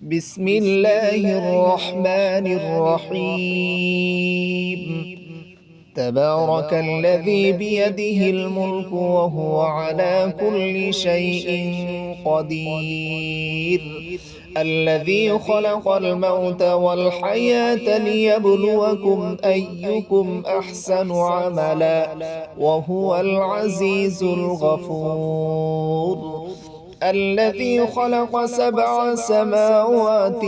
بسم الله الرحمن الرحيم. تبارك الذي بيده الملك وهو على كل شيء قدير. الذي خلق الموت والحياة ليبلوكم أيكم أحسن عملا وهو العزيز الغفور. الذي خلق 7 سماوات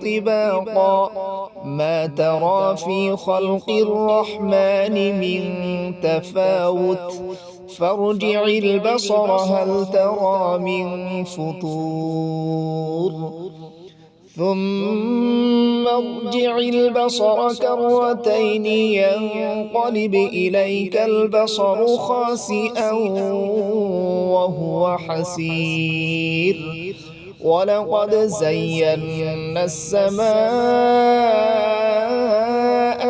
طباقا ما ترى في خلق الرحمن من تفاوت فارجع البصر هل ترى من فطور ثم ارجع البصر كرتين ينقلب إليك البصر خاسئا وهو حسير ولقد زينا السماء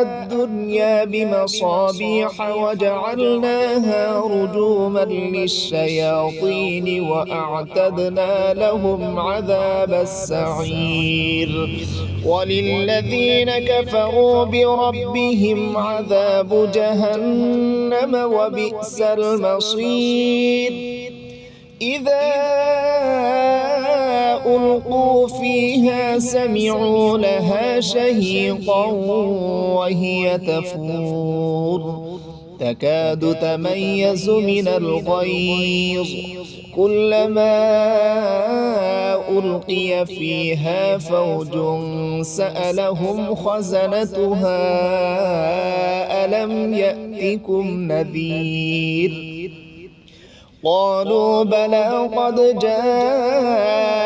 الدنيا بمصابيح وجعلناها رجوما للشياطين وأعتدنا لهم عذاب السعير وللذين كفروا بربهم عذاب جهنم وبئس المصير. إذا ألقوا فيها سمعوا لها شهيقا وهي تفور تكاد تميز من الغيظ كلما ألقي فيها فوج سألهم خزنتها ألم يأتكم نذير قالوا بلى قد جاءنا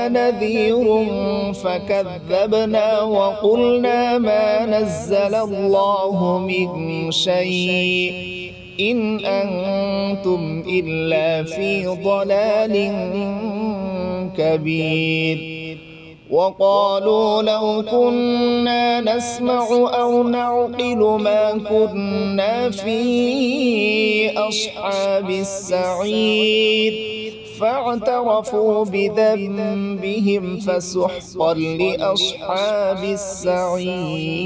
نذير فكذبنا وقلنا ما نزل الله من شيء إن أنتم إلا في ضلال كبير. وقالوا لو كنا نسمع أو نعقل ما كنا في أصحاب السعير فاعترفوا بذنبهم فسحقا لأصحاب السعير.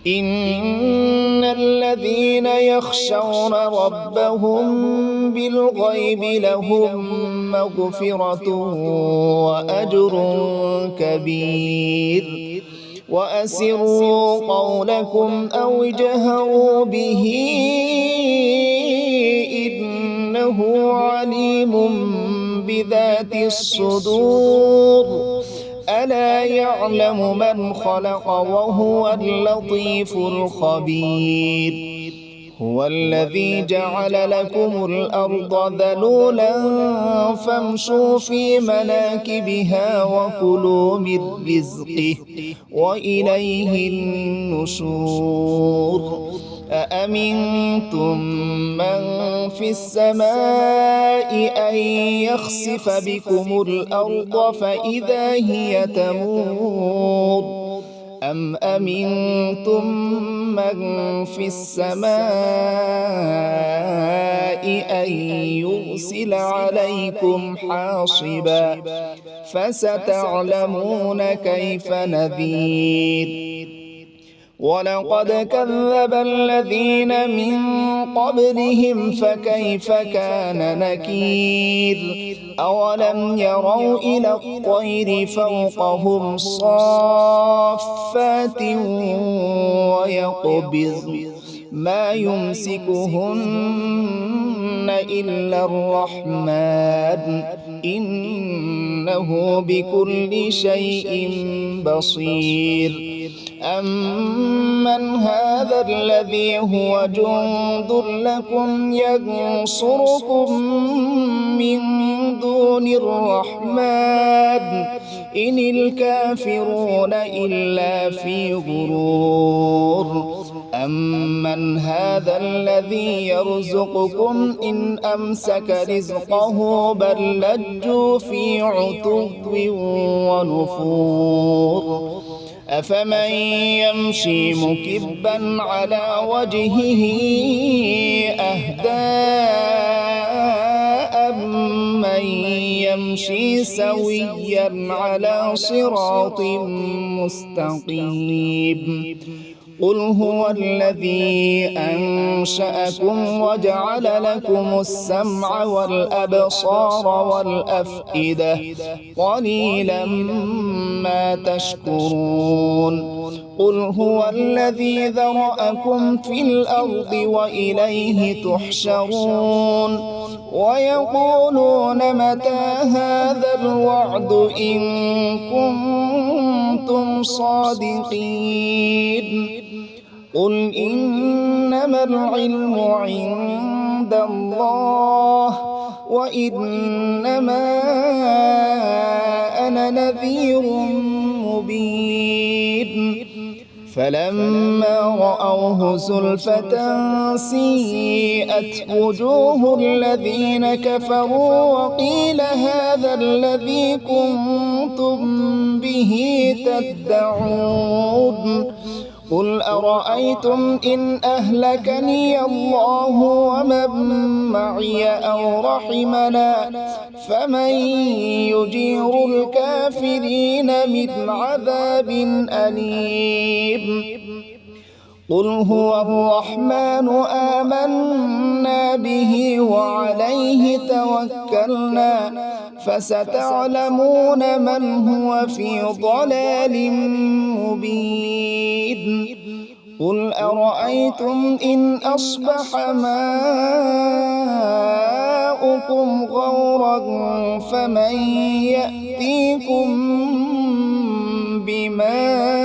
إن الذين يخشون ربهم بالغيب لهم مغفرة وأجر كبير. وأسروا قولكم أو اجهروا به إنه عليم بذات الصدور ألا يعلم من خلق وهو اللطيف الخبير. هو الذي جعل لكم الأرض ذلولا فامشوا في مناكبها وكلوا من رزقه وإليه النشور. أأمنتم من في السماء أن يخسف بكم الأرض فإذا هي تمور أم أمنتم من في السماء أن يرسل عليكم حاصبا فستعلمون كيف نذير. ولقد كذب الذين من قبلهم فكيف كان نكير. أولم يروا إلى الطير فوقهم صافات ويقبض ما يمسكهن إلا الرحمن إنه بكل شيء بصير. أمن هذا الذي هو جند لكم ينصركم من دون الرحمن إن الكافرون إلا في غرور. أمن هذا الذي يرزقكم إن أمسك رزقه بل لجوا في عتو ونفور. أفمن يمشي مكبا على وجهه أهدى أمن يمشي سويا على صراط مستقيم. قل هو الذي أنشأكم وجعل لكم السمع والأبصار والأفئدة قليلا ما تشكرون. قل هو الذي ذرأكم في الأرض وإليه تحشرون. ويقولون متى هذا الوعد إن كنتم صادقين. قل إنما العلم عند الله وإنما أنا نذير مبين. فلما رأوه زلفة سيئت وجوه الذين كفروا وقيل هذا الذي كنتم به تدعون. قل أرأيتم إن أهلكني الله ومن معي أو رحمنا فمن يجير الكافرين من عذاب أليم. قل هو الرحمن آمنا به وعليه توكلنا فستعلمون من هو في ضلال مبين. قل أرأيتم إن أصبح ماؤكم غورا فمن يأتيكم بماء